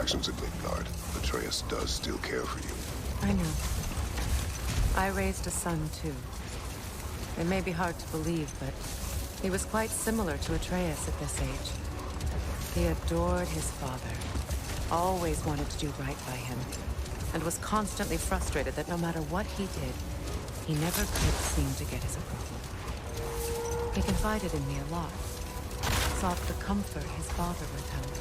actions at Midgard, Atreus does still care for you. I know. I raised a son, too. It may be hard to believe, but he was quite similar to Atreus at this age. He adored his father, always wanted to do right by him, and was constantly frustrated that no matter what he did, he never could seem to get his approval. He confided in me a lot, sought the comfort his father withheld.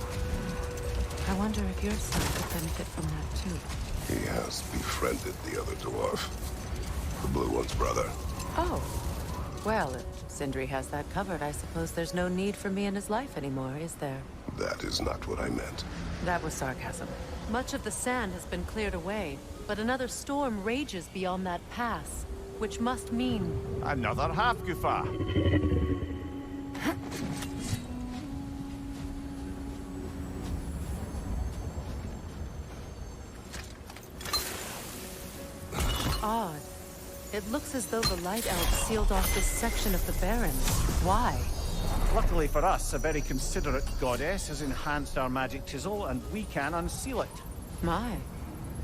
I wonder if your son could benefit from that too. He has befriended the other dwarf. The blue one's brother. Oh. Well, if Sindri has that covered, I suppose there's no need for me in his life anymore, is there? That is not what I meant. That was sarcasm. Much of the sand has been cleared away, but another storm rages beyond that pass, which must mean... Another half-goofer. Odd. It looks as though the Light Elves sealed off this section of the Barrens. Why? Luckily for us, a very considerate goddess has enhanced our magic chisel, and we can unseal it. My,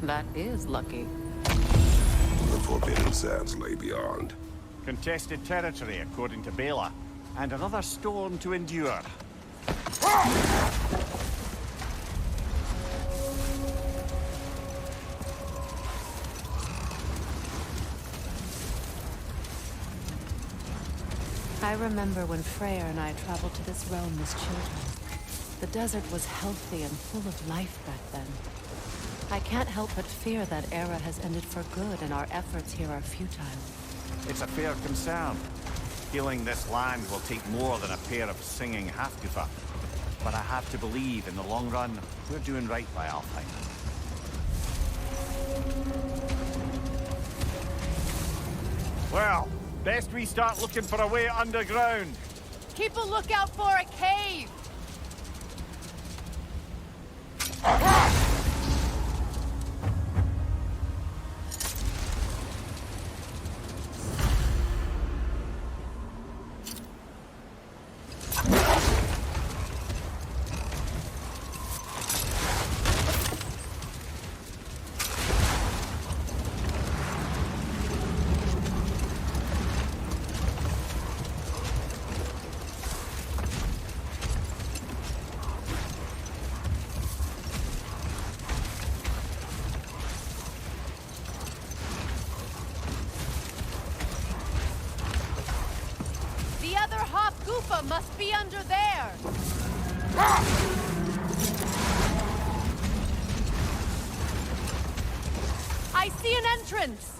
that is lucky. The Forbidden Sands lay beyond. Contested territory, according to Bela, and another storm to endure. I remember when Freyr and I traveled to this realm as children. The desert was healthy and full of life back then. I can't help but fear that era has ended for good and our efforts here are futile. It's a fair concern. Healing this land will take more than a pair of singing half-goofer. But I have to believe, in the long run, we're doing right by Alfheim. Well, best we start looking for a way underground. Keep a lookout for a cave! Must be under there! I see an entrance!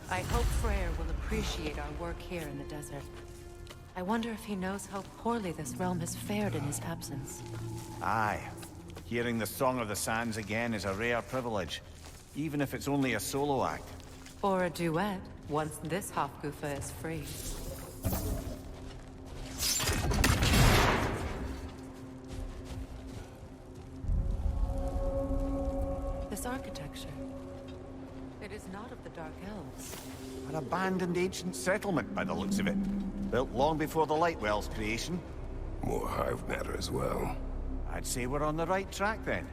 I hope Freyr will appreciate our work here in the desert. I wonder if he knows how poorly this realm has fared in his absence. Aye. Hearing the Song of the Sands again is a rare privilege, even if it's only a solo act. Or a duet, once this Hofgufa is free. This architecture, it is not of the Dark Elves. An abandoned ancient settlement, by the looks of it. Built long before the Lightwell's creation. More hive matter as well. I'd say we're on the right track, then.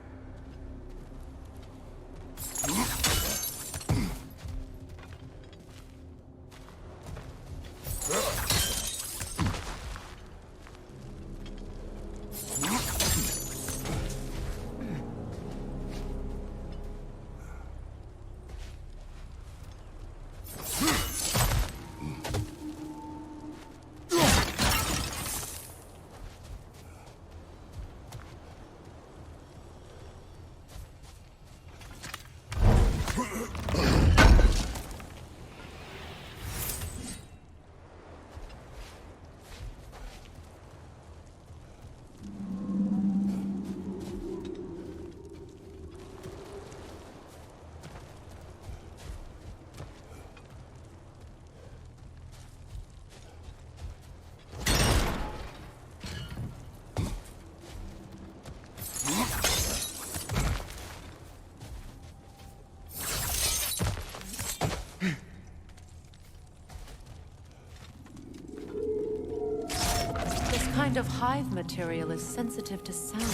kind of hive material is sensitive to sound?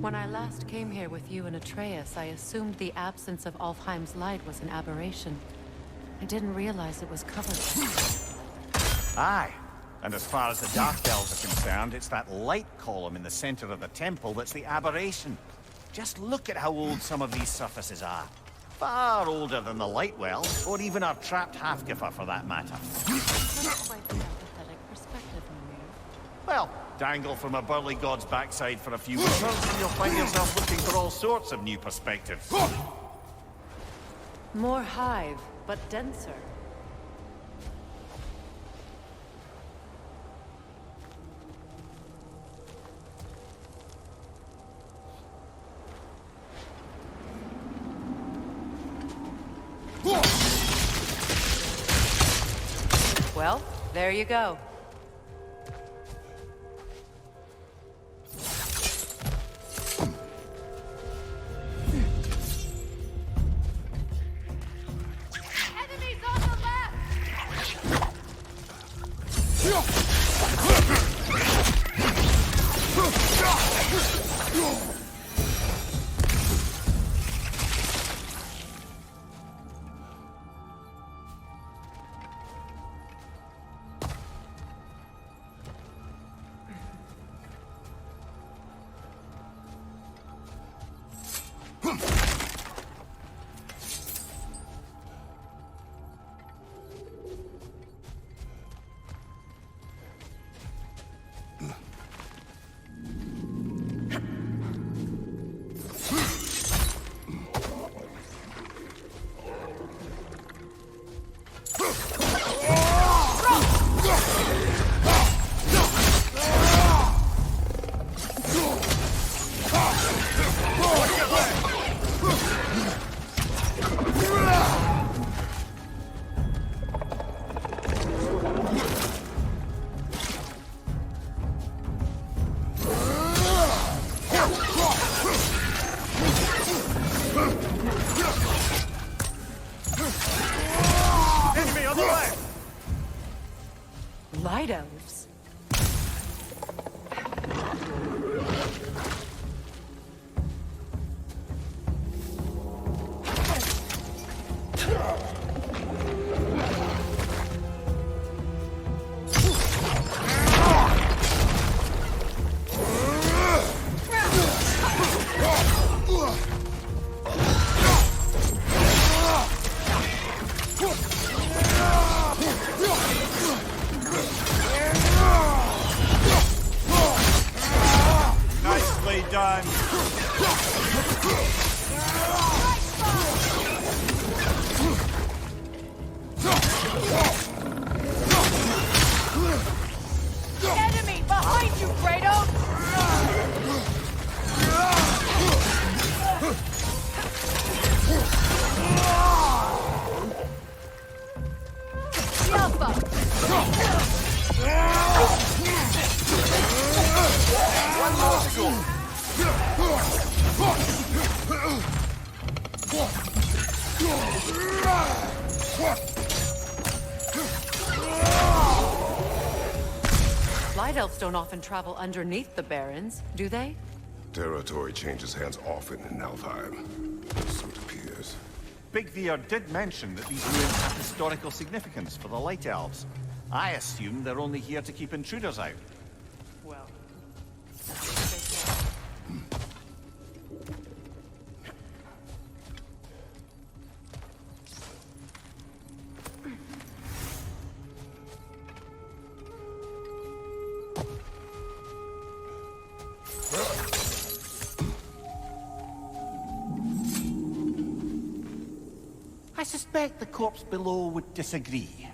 When I last came here with you and Atreus, I assumed the absence of Alfheim's light was an aberration. I didn't realize it was covered. Aye. And as far as the Dark Elves are concerned, it's that light column in the center of the temple that's the aberration. Just look at how old some of these surfaces are. Far older than the light well, or even our trapped Hafgifa for that matter. That's quite a sympathetic perspective, Mimir. Well, dangle from a burly god's backside for a few winters, and you'll find yourself looking for all sorts of new perspectives. More hive, but denser. Well, there you go. Enemies on the left! Enemy on the left! Light elves? Nicely done. Enemy behind you, Kratos! Alpha! One more to go. Light elves don't often travel underneath the barons, do they? Territory changes hands often in Alfheim. So it appears. Big Veer did mention that these ruins have historical significance for the Light Elves. I assume they're only here to keep intruders out. Well, I suspect the corpse below would disagree.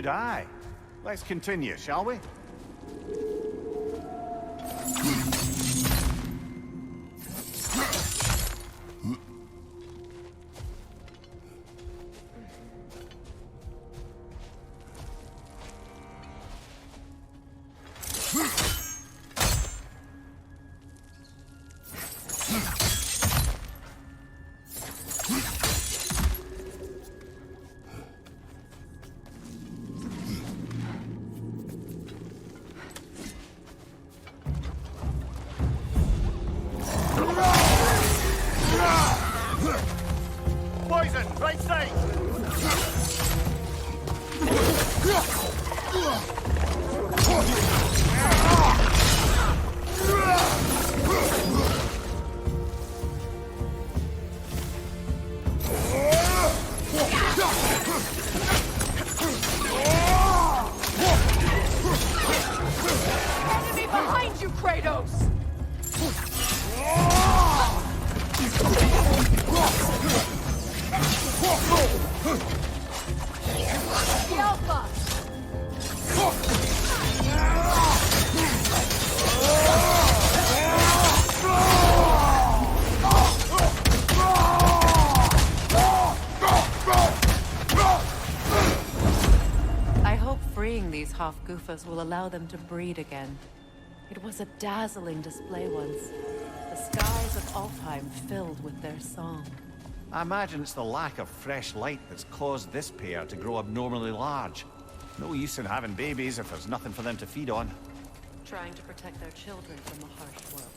good eye. Let's continue, shall we? Poison, right side! Enemy behind you, Kratos! The Alpha! I hope freeing these Hofgufas will allow them to breed again. It was a dazzling display once. The skies of Alfheim filled with their song. I imagine it's the lack of fresh light that's caused this pair to grow abnormally large. No use in having babies if there's nothing for them to feed on. Trying to protect their children from a harsh world.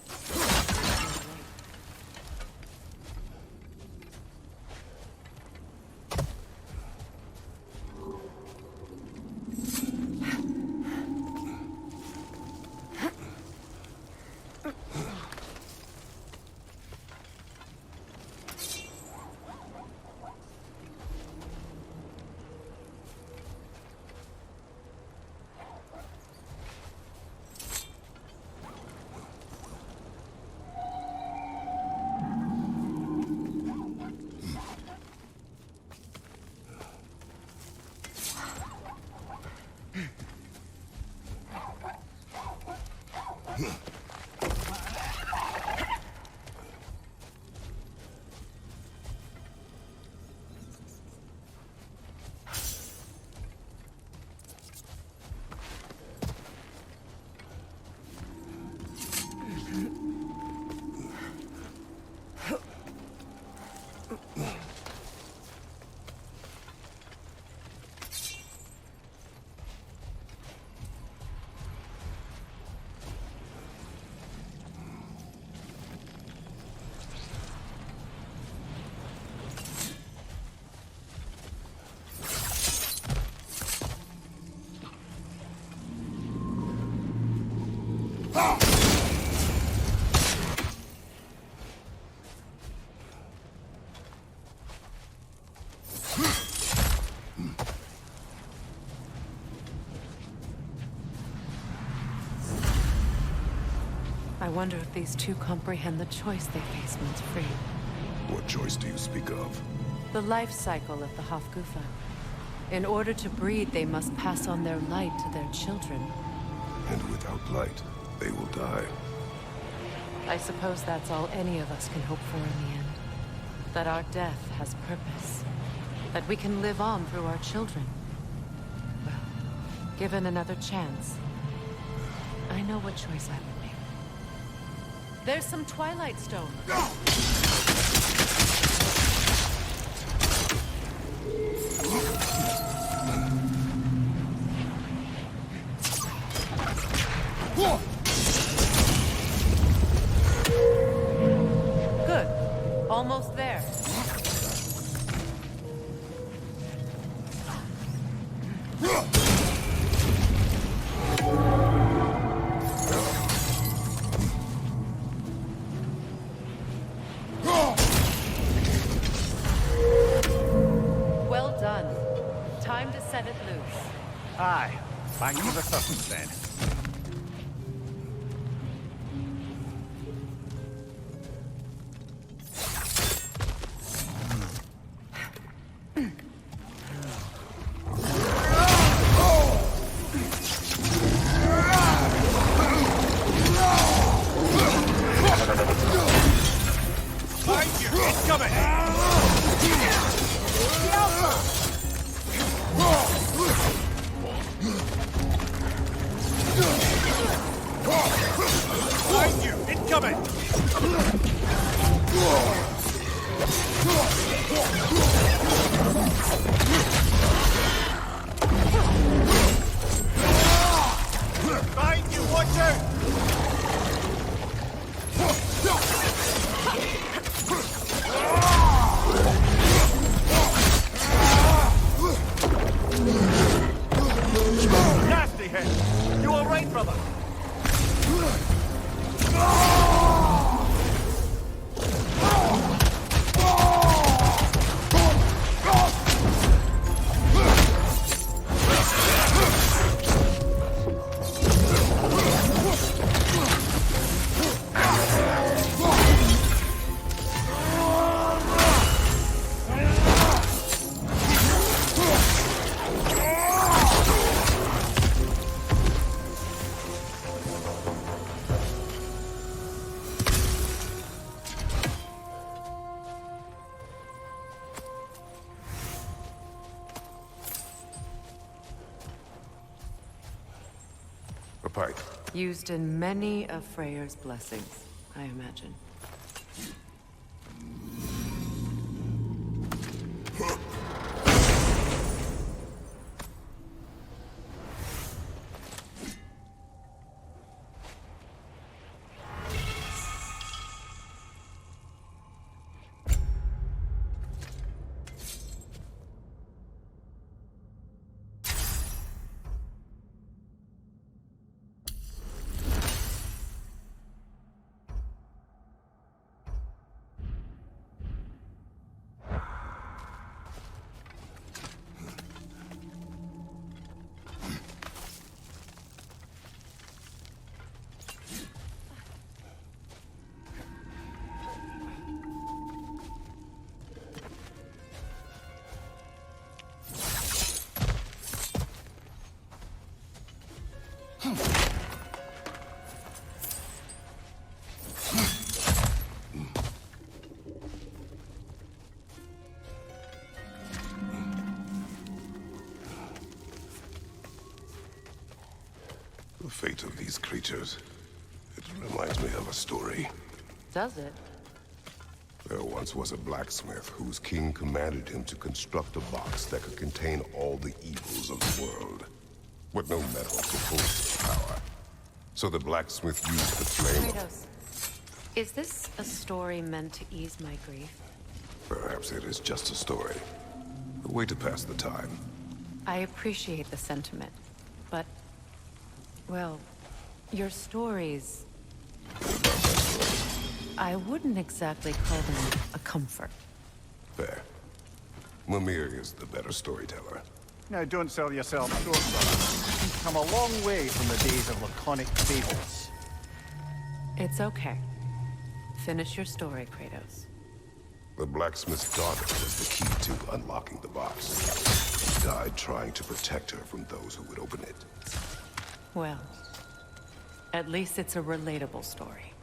I wonder if these two comprehend the choice they face once free. What choice do you speak of? The life cycle of the Hofgufa. In order to breed, they must pass on their light to their children. And without light, they will die. I suppose that's all any of us can hope for in the end. That our death has purpose. That we can live on through our children. Well, given another chance, I know what choice I would make. There's some Twilight Stone. Good. Almost there. Well done. Time to set it loose. Aye. Back to the surface then. incoming! The Alpha! Behind you! Incoming! Behind you! Watch out! Nasty hit! You all right, brother? A pipe. Used in many of Freyr's blessings, I imagine. The fate of these creatures. It reminds me of a story. Does it? There once was a blacksmith whose king commanded him to construct a box that could contain all the evils of the world, but no metal could hold its power. So the blacksmith used the flame of... Kratos, is this a story meant to ease my grief? Perhaps it is just a story. A way to pass the time. I appreciate the sentiment, but... well, your stories... I wouldn't exactly call them a comfort. Fair. Mimir is the better storyteller. Now, don't sell yourself short, brother. You've come a long way from the days of laconic fables. It's okay. Finish your story, Kratos. The blacksmith's daughter was the key to unlocking the box. She died trying to protect her from those who would open it. Well, at least it's a relatable story.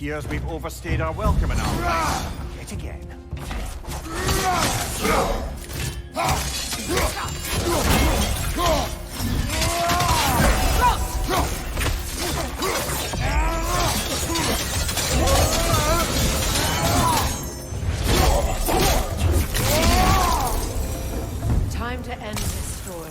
appears we've overstayed our welcome in Alfheim. Yet again. Time to end this story.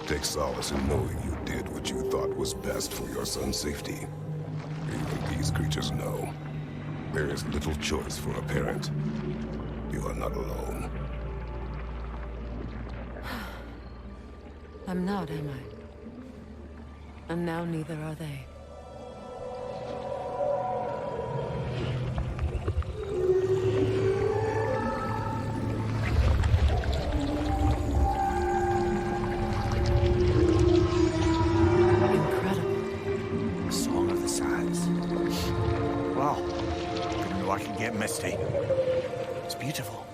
Take solace in knowing you did what you thought was best for your son's safety. Even these creatures know. There is little choice for a parent. You are not alone. I'm not, am I? And now neither are they. Misty. It's beautiful.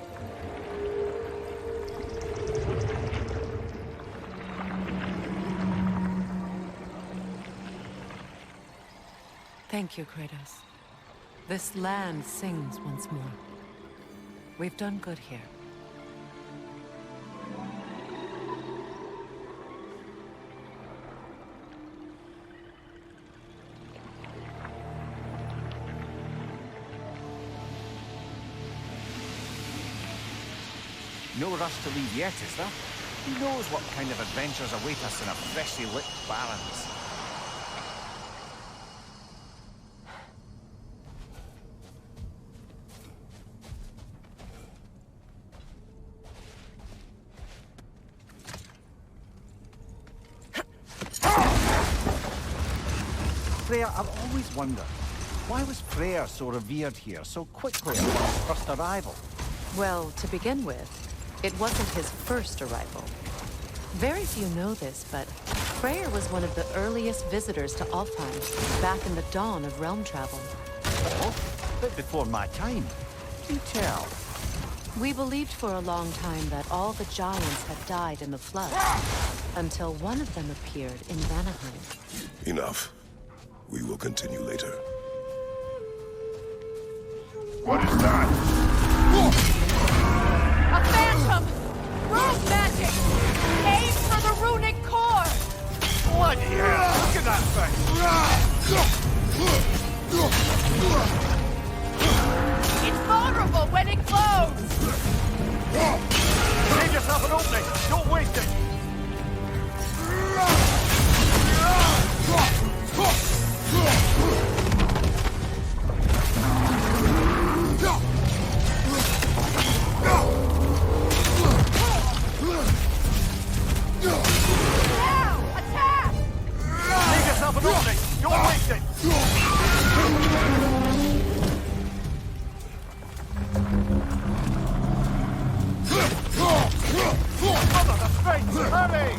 Thank you, Kratos. This land sings once more. We've done good here. No rush to leave yet, is there? Who knows what kind of adventures await us in a freshly lit Barrens? Freya, I've always wondered, why was Freya so revered here so quickly upon his first arrival? Well, to begin with, it wasn't his first arrival. Very few know this, but Freyr was one of the earliest visitors to Alfheim, back in the dawn of realm travel. Oh, but before my time. Do tell. We believed for a long time that all the giants had died in the flood, until one of them appeared in Vanaheim. Enough. We will continue later. What is that? A phantom! Rune magic! Aim for the runic core! Bloody hell! Look at that thing! It's vulnerable when it glows! Save yourself an opening! Don't waste it! Now! Attack! Save yourself an opening! Don't waste it! Mother, the strength! Hurry!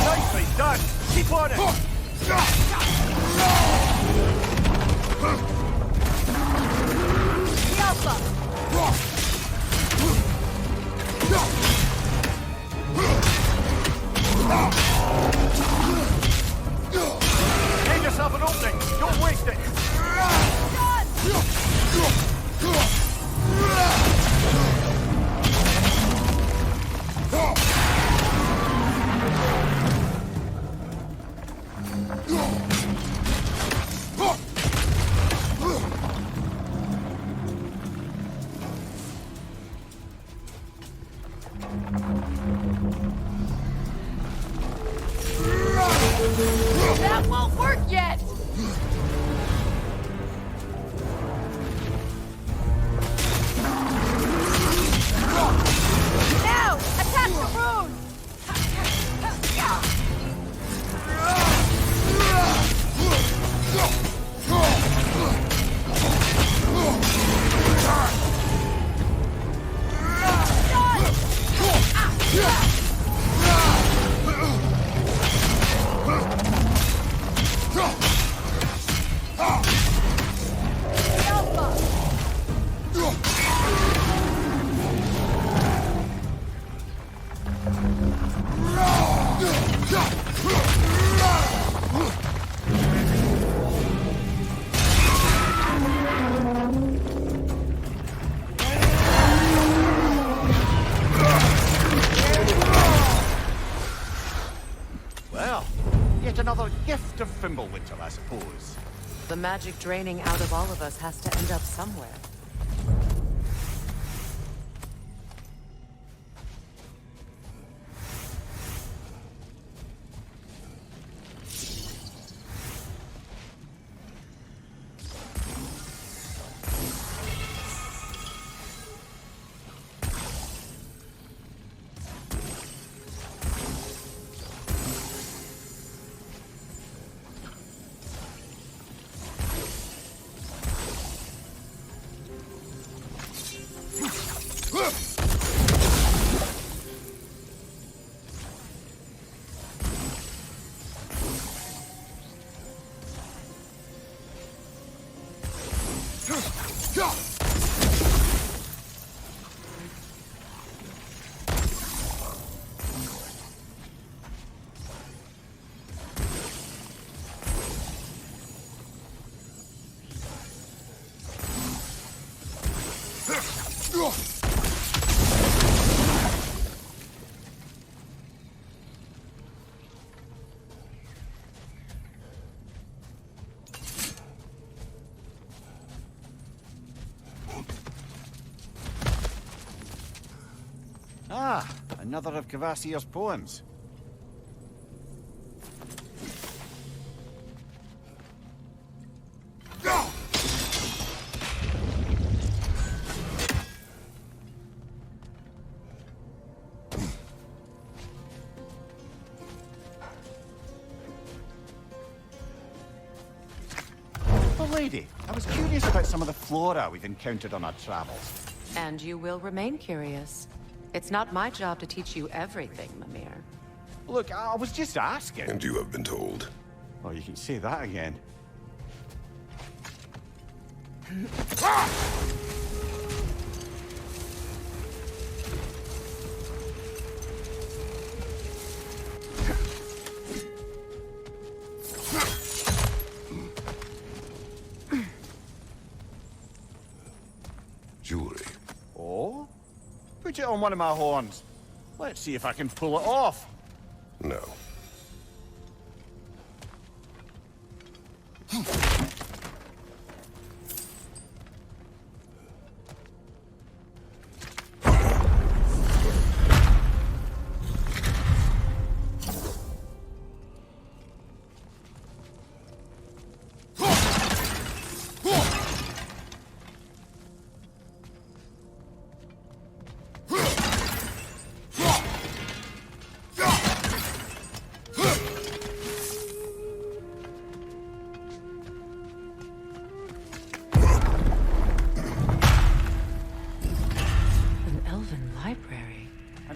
Nicely done! Keep Spotted! Make yourself an opening! Don't waste it! That won't work yet! Now! Attack the rune! Well, yet another gift of Fimbulwinter, I suppose. The magic draining out of all of us has to end up somewhere. Ah, another of Kvasir's poems. Oh, lady, I was curious about some of the flora we've encountered on our travels. And you will remain curious. It's not my job to teach you everything, Mimir. Look, I was just asking. And you have been told. Oh, you can say that again. Jewelry. Oh? Put it on one of my horns. Let's see if I can pull it off. No.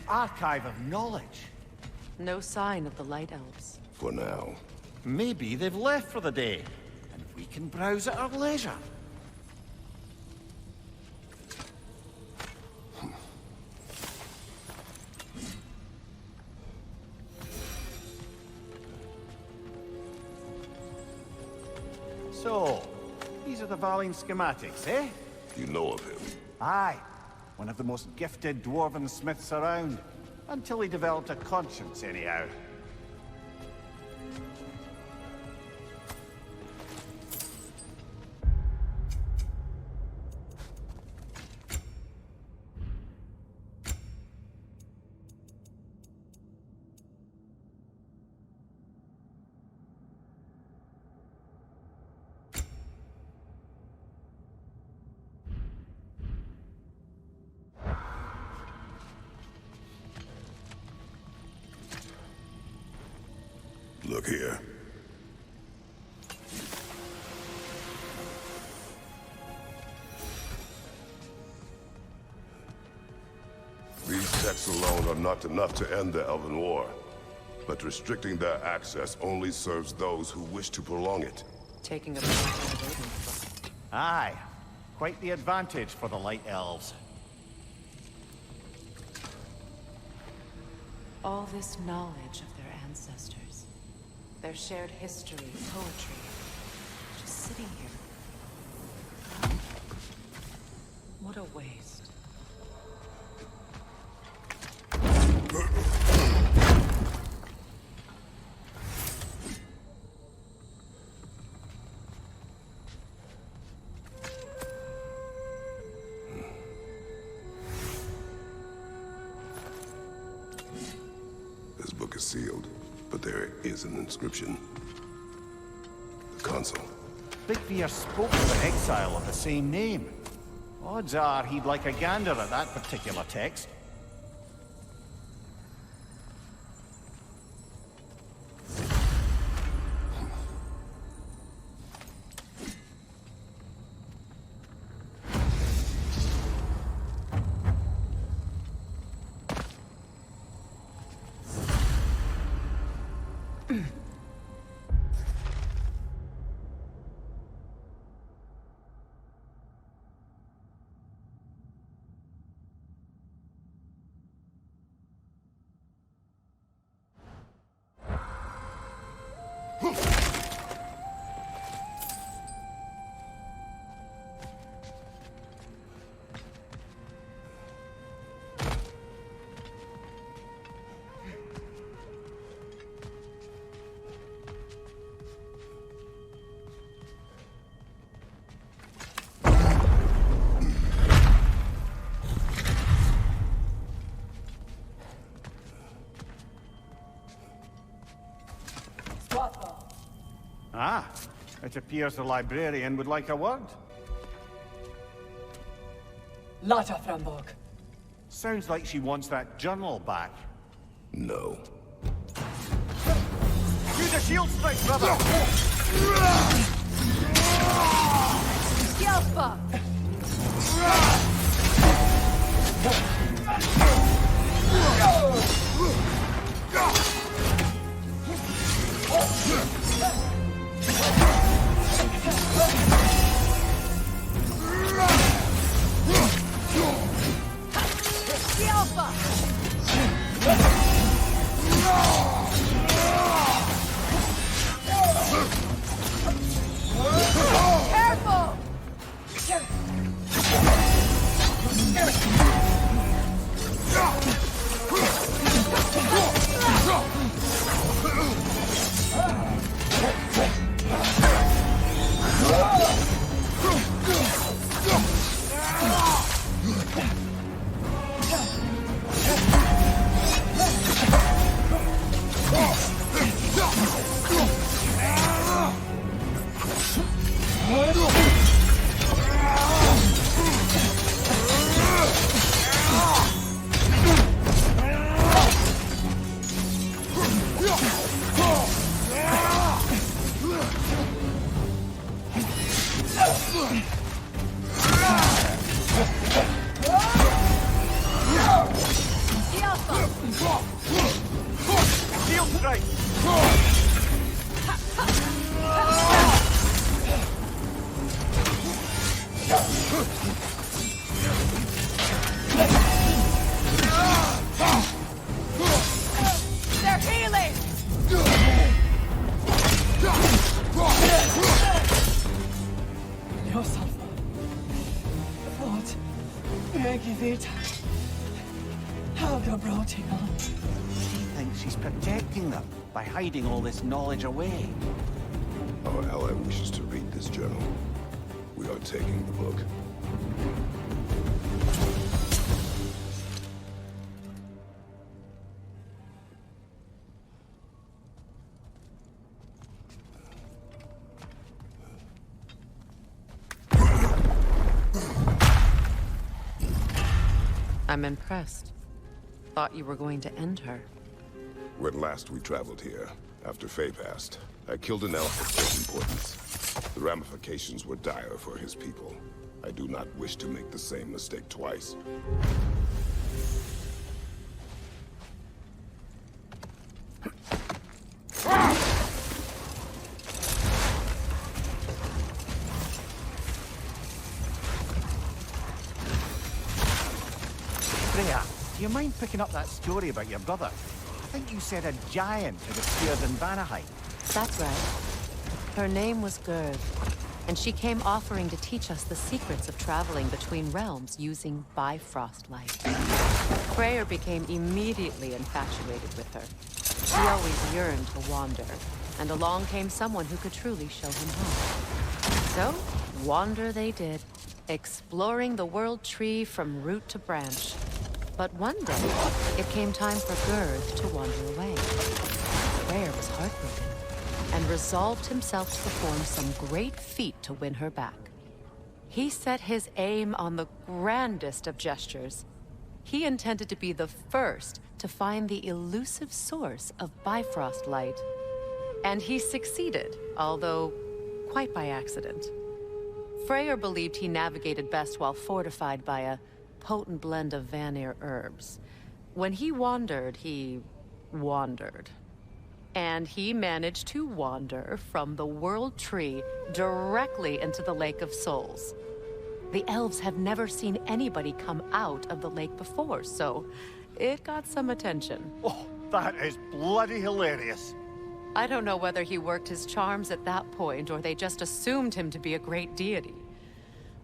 Archive of knowledge. No sign of the Light Elves. For now. Maybe they've left for the day, and we can browse at our leisure. So, these are the Valine schematics, eh? You know of him? Aye. One of the most gifted dwarven smiths around. Until he developed a conscience, anyhow. Look here. These texts alone are not enough to end the Elven War, but restricting their access only serves those who wish to prolong it. Taking a break. Aye. Quite the advantage for the Light Elves. All this knowledge of their ancestors, their shared history, poetry, just sitting here. What a waste. This book is sealed, but there is an inscription. The console. Big Veer spoke of an exile of the same name. Odds are he'd like a gander at that particular text. Ah, it appears the librarian would like a word. Lata Framborg. Sounds like she wants that journal back. No. Use a shield strike, brother! Yelpa! Yelpa! Careful! Skogabrotino. She thinks she's protecting them by hiding all this knowledge away. Our ally wishes to read this journal. We are taking the book. I'm impressed. Thought you were going to end her. When last we traveled here, after Faye passed, I killed an elf of great importance. The ramifications were dire for his people. I do not wish to make the same mistake twice. Freya, do you mind picking up that story about your brother? I think you said a giant had appeared in Vanaheim. That's right. Her name was Gerd, and she came offering to teach us the secrets of traveling between realms using Bifrost light. Freyr became immediately infatuated with her. He always yearned to wander, and along came someone who could truly show him home. So, wander they did, exploring the world tree from root to branch. But one day, it came time for Gerd to wander away. Freyr was heartbroken, and resolved himself to perform some great feat to win her back. He set his aim on the grandest of gestures. He intended to be the first to find the elusive source of Bifrost light. And he succeeded, although quite by accident. Freyr believed he navigated best while fortified by a potent blend of Vanir herbs. When he wandered, he wandered. And he managed to wander from the World Tree directly into the Lake of Souls. The elves have never seen anybody come out of the lake before, so it got some attention. Oh, that is bloody hilarious. I don't know whether he worked his charms at that point or they just assumed him to be a great deity.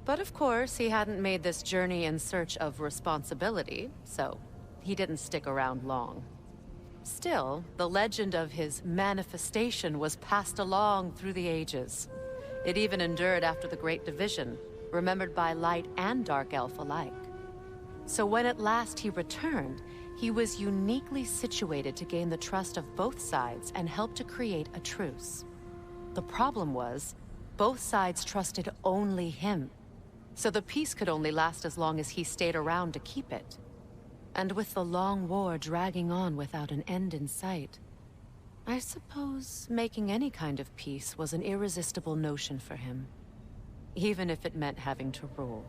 But of course, he hadn't made this journey in search of responsibility, so he didn't stick around long. Still, the legend of his manifestation was passed along through the ages. It even endured after the Great Division, remembered by Light and Dark Elf alike. So when at last he returned, he was uniquely situated to gain the trust of both sides and help to create a truce. The problem was, both sides trusted only him. So the peace could only last as long as he stayed around to keep it. And with the long war dragging on without an end in sight, I suppose making any kind of peace was an irresistible notion for him. Even if it meant having to rule.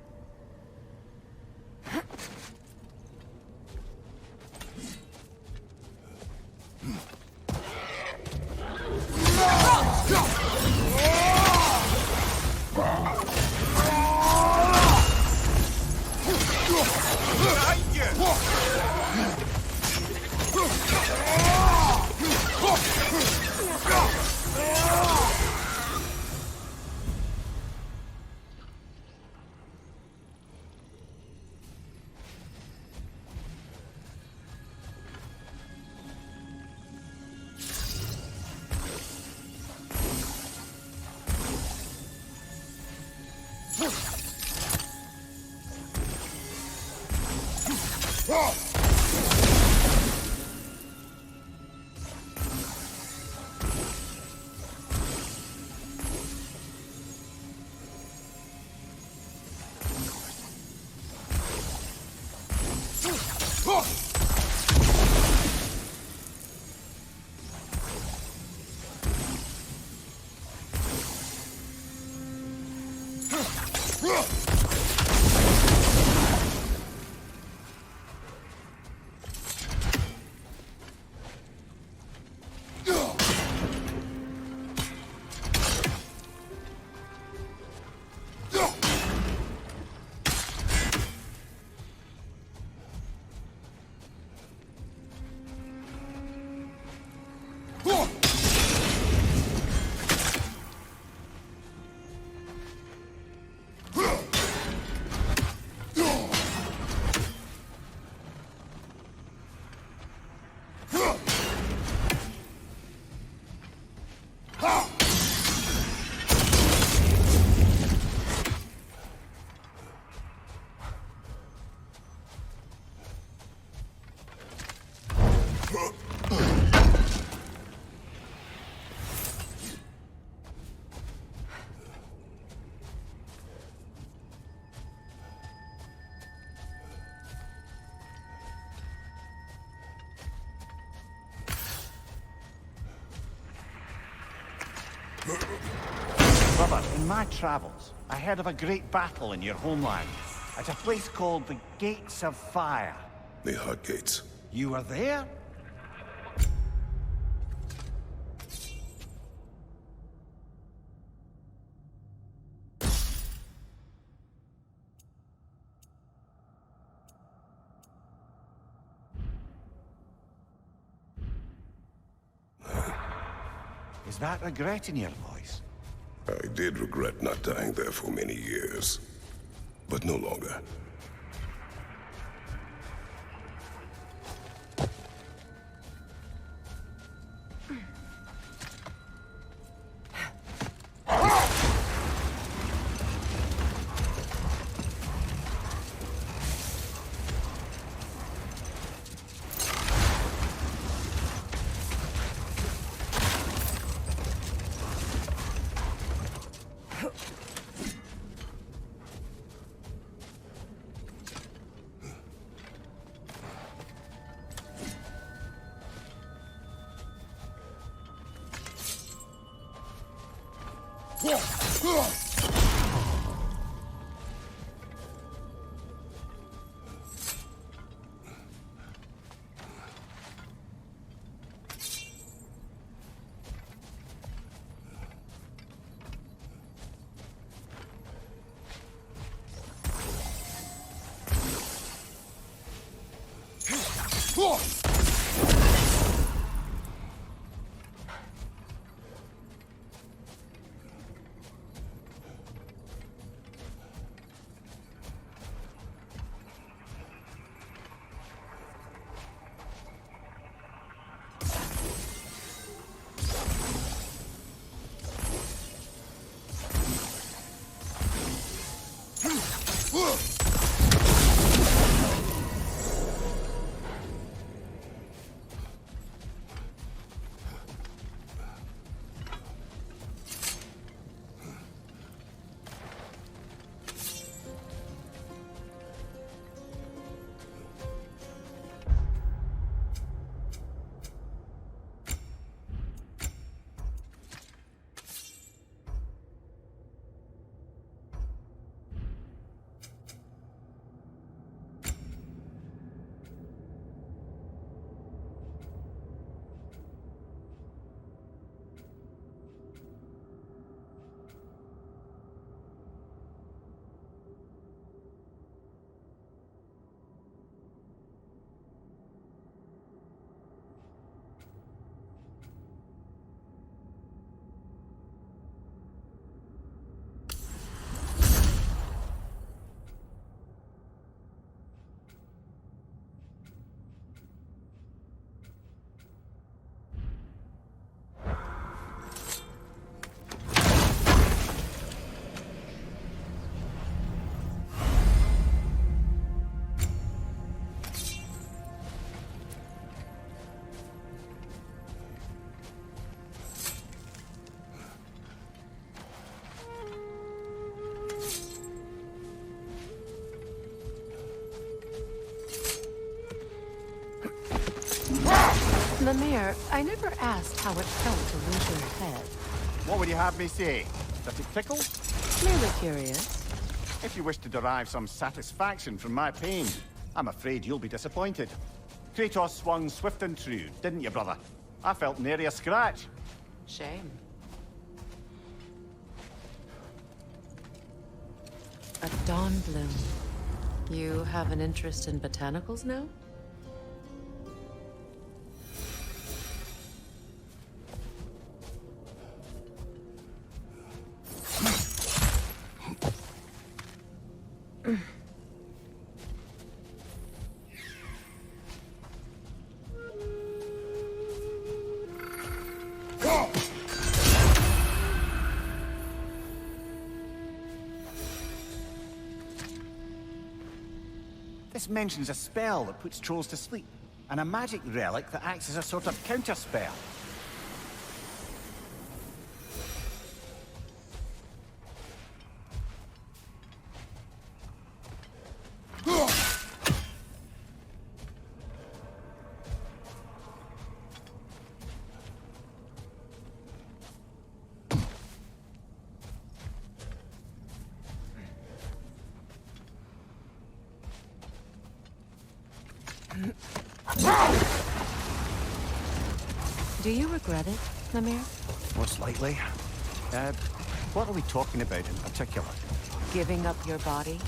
Brother, in my travels, I heard of a great battle in your homeland, at a place called the Gates of Fire. The Hut Gates. You were there? Is that regret in your voice? I did regret not dying there for many years, but no longer. Mimir, I never asked how it felt to lose your head. What would you have me say? Does it tickle? Merely curious. If you wish to derive some satisfaction from my pain, I'm afraid you'll be disappointed. Kratos swung swift and true, didn't you, brother? I felt nary a scratch. Shame. A dawn bloom. You have an interest in botanicals now? This mentions a spell that puts trolls to sleep, and a magic relic that acts as a sort of counterspell. Do you regret it, Namir? Most likely. What are we talking about in particular? Giving up your body?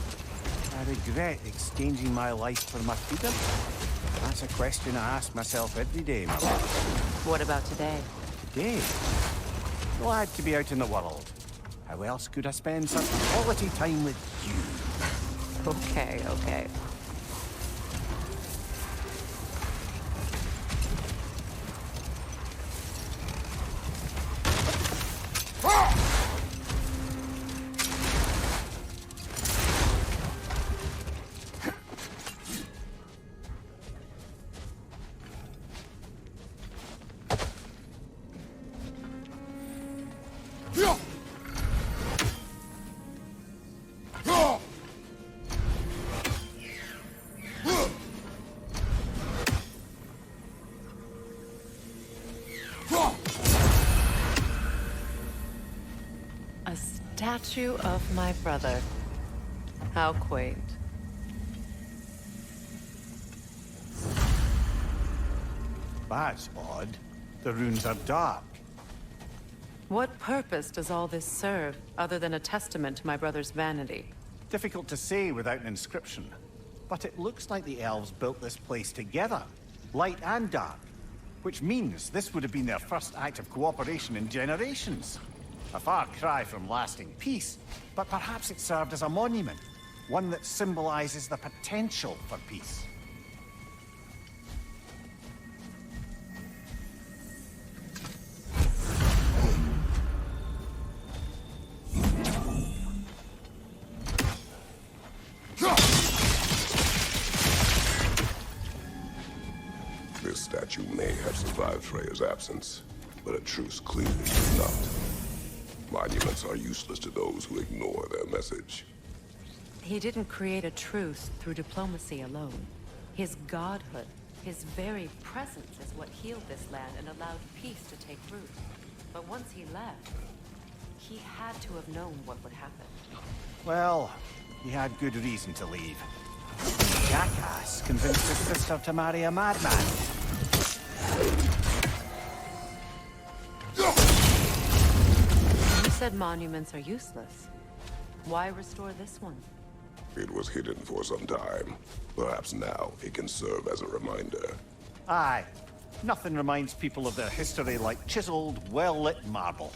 I regret exchanging my life for my freedom. That's a question I ask myself every day, my love. What about today? Today? Glad to be out in the world. How else could I spend such quality time with you? Okay, okay. Statue of my brother. How quaint. That's odd. The runes are dark. What purpose does all this serve, other than a testament to my brother's vanity? Difficult to say without an inscription. But it looks like the elves built this place together, light and dark. Which means this would have been their first act of cooperation in generations. A far cry from lasting peace, but perhaps it served as a monument, one that symbolizes the potential for peace. This statue may have survived Freya's absence, but a truce clearly does not. Monuments are useless to those who ignore their message. He didn't create a truce through diplomacy alone. His godhood, his very presence is what healed this land and allowed peace to take root. But once he left, he had to have known what would happen. Well, he had good reason to leave. The jackass convinced his sister to marry a madman. You said monuments are useless. Why restore this one? It was hidden for some time. Perhaps now it can serve as a reminder. Aye. Nothing reminds people of their history like chiseled, well-lit marble.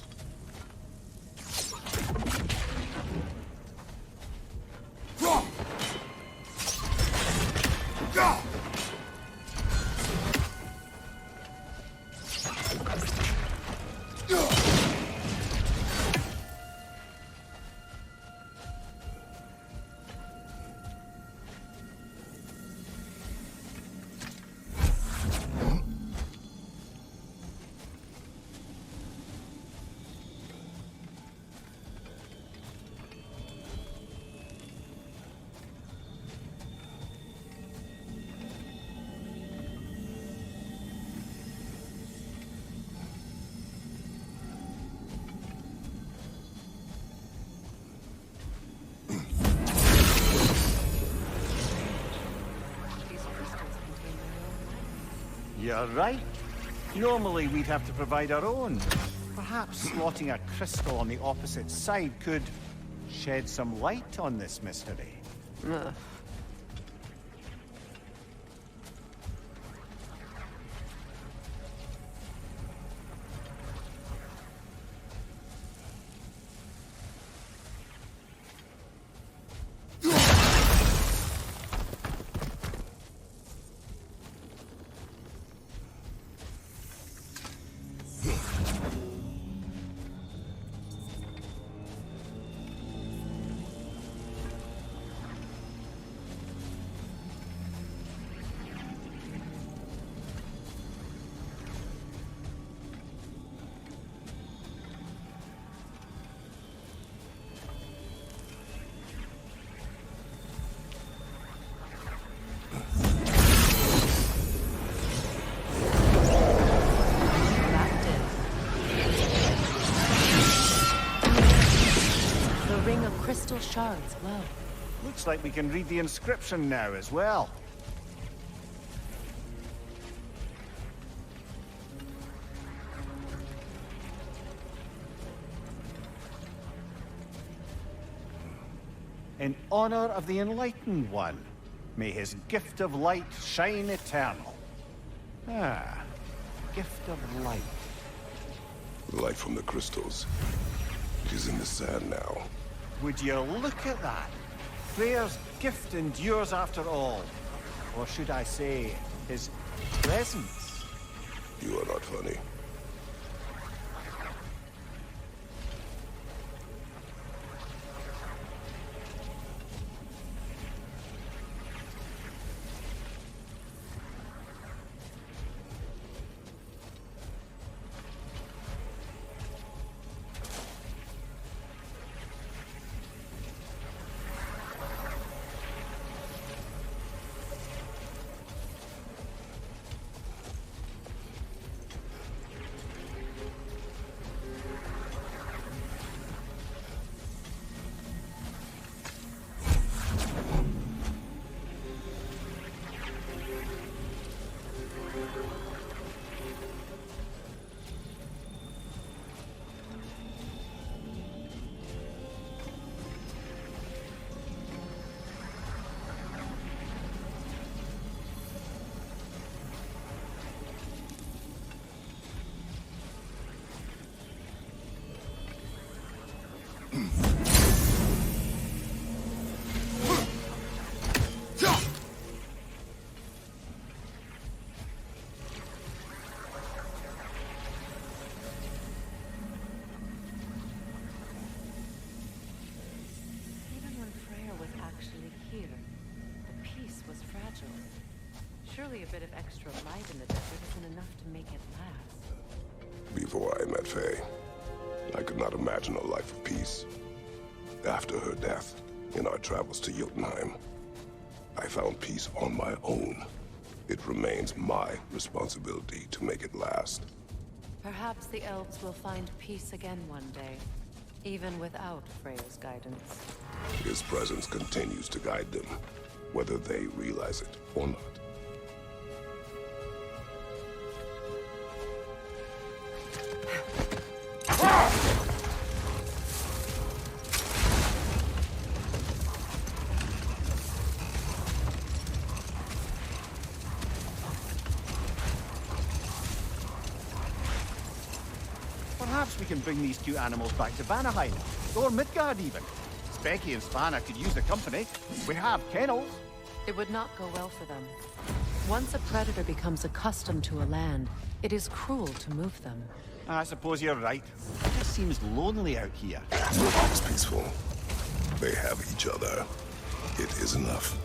You're right. Normally we'd have to provide our own. Perhaps slotting a crystal on the opposite side could shed some light on this mystery. Ugh. those shards glow? Looks like we can read the inscription now as well. In honor of the Enlightened One, may his gift of light shine eternal. Ah, gift of light. The light from the crystals. It is in the sand now. Would you look at that? Freyr's gift endures after all. Or should I say, his presence? You are not funny. Surely a bit of extra light in the desert isn't enough to make it last. Before I met Faye, I could not imagine a life of peace. After her death, in our travels to Jotunheim, I found peace on my own. It remains my responsibility to make it last. Perhaps the elves will find peace again one day, even without Freyr's guidance. His presence continues to guide them, whether they realize it or not. Perhaps we can bring these two animals back to Vanaheim, or Midgard even. Specky and Spanna could use the company. We have kennels. It would not go well for them. Once a predator becomes accustomed to a land, it is cruel to move them. I suppose you're right. It just seems lonely out here. It's peaceful. They have each other. It is enough.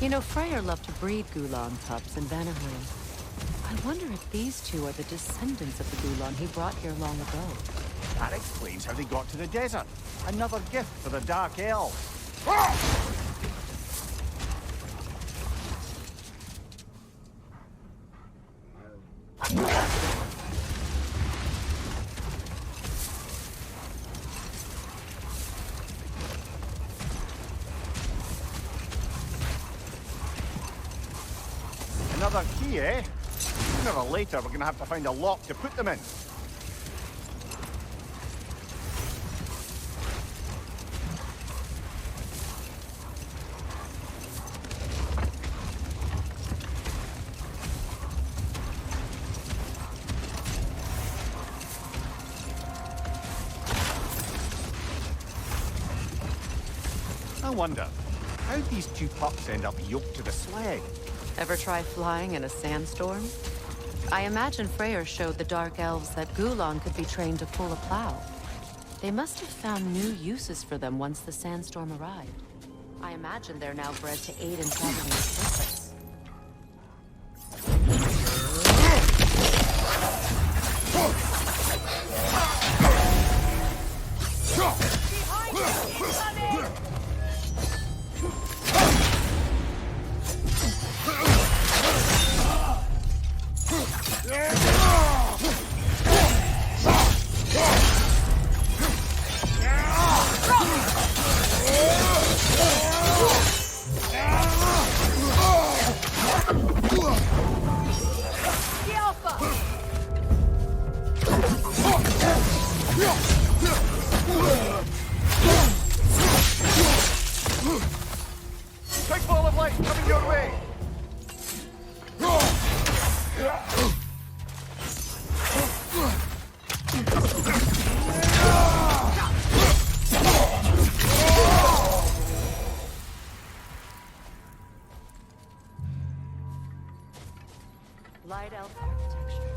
You know, Freyr loved to breed Gulan pups in Vanaheim. I wonder if these two are the descendants of the Gulan he brought here long ago. That explains how they got to the desert. Another gift for the Dark Elves. Another key, eh? Sooner or later, we're gonna have to find a lock to put them in. I wonder, how'd these two pups end up yoked to the sled? Ever try flying in a sandstorm? I imagine Freyr showed the Dark Elves that Gulan could be trained to pull a plow. They must have found new uses for them once the sandstorm arrived. I imagine they're now bred to aid in traveling with purpose. fight coming your way! Light elf architecture.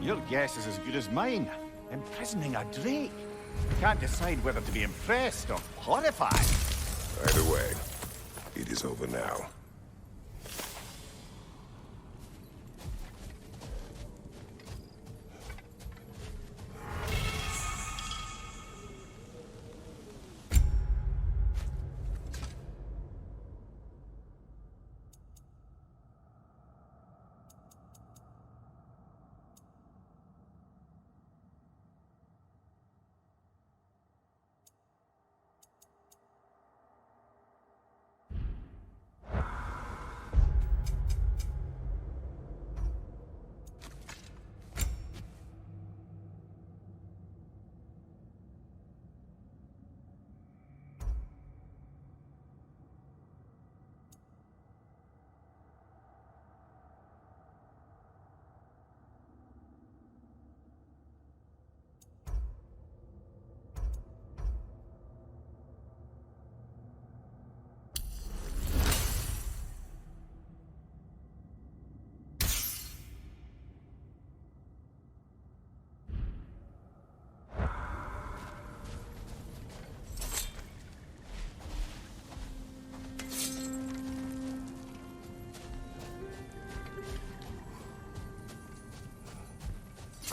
Your guess is as good as mine. Imprisoning a drake. Can't decide whether to be impressed or horrified. Either way, it is over now.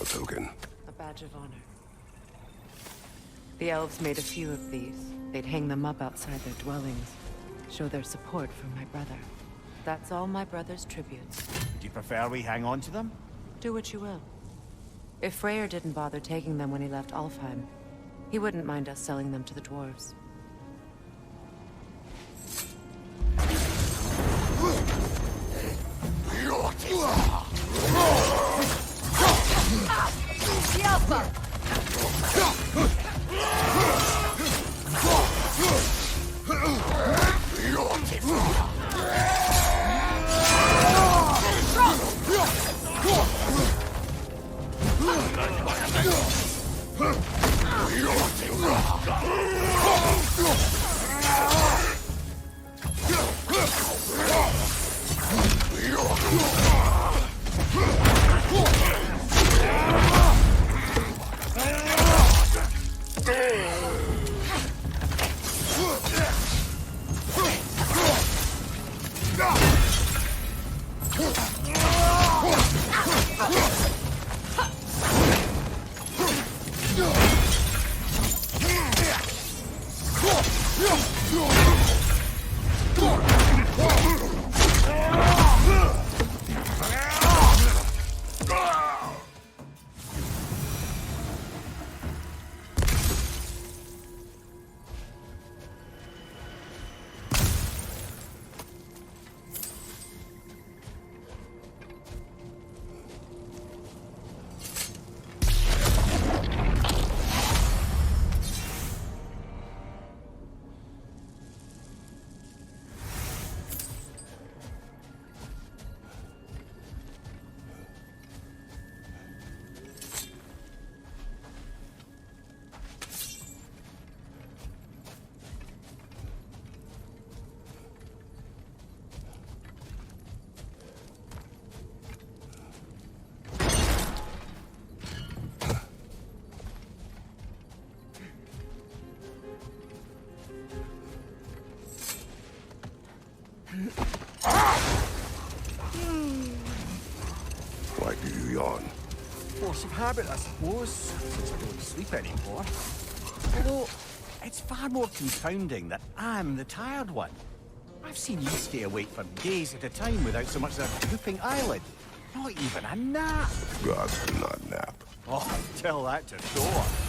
A token. A badge of honor. The elves made a few of these. They'd hang them up outside their dwellings. Show their support for my brother. That's all my brother's tributes. Do you prefer we hang on to them? Do what you will. If Freyr didn't bother taking them when he left Alfheim, he wouldn't mind us selling them to the dwarves. Why do you yawn? Force of habit, I suppose, since I don't sleep anymore. Although, it's far more confounding that I'm the tired one. I've seen you stay awake for days at a time without so much as a drooping eyelid. Not even a nap. Gods do not nap. Oh, tell that to Thor.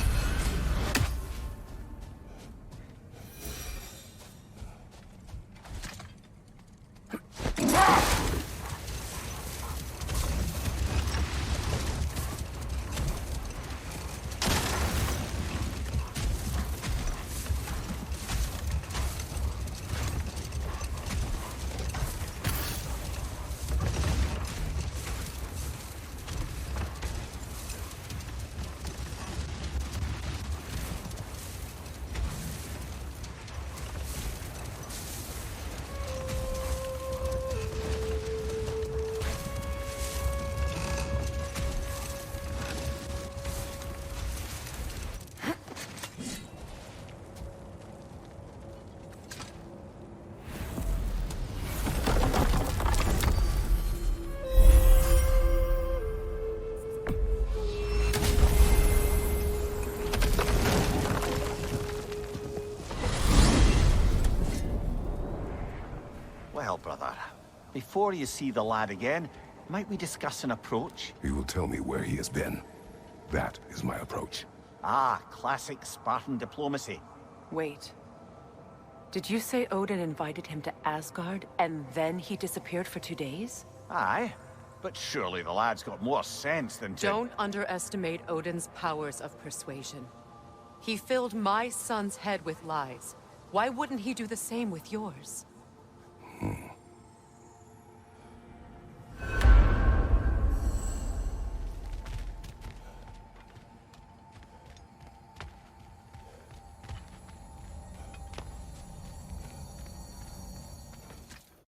Well, brother, before you see the lad again, might we discuss an approach? He will tell me where he has been. That is my approach. Ah, classic Spartan diplomacy. Wait. Did you say Odin invited him to Asgard, and then he disappeared for 2 days? Aye, but surely the lad's got more sense than to... Don't underestimate Odin's powers of persuasion. He filled my son's head with lies. Why wouldn't he do the same with yours?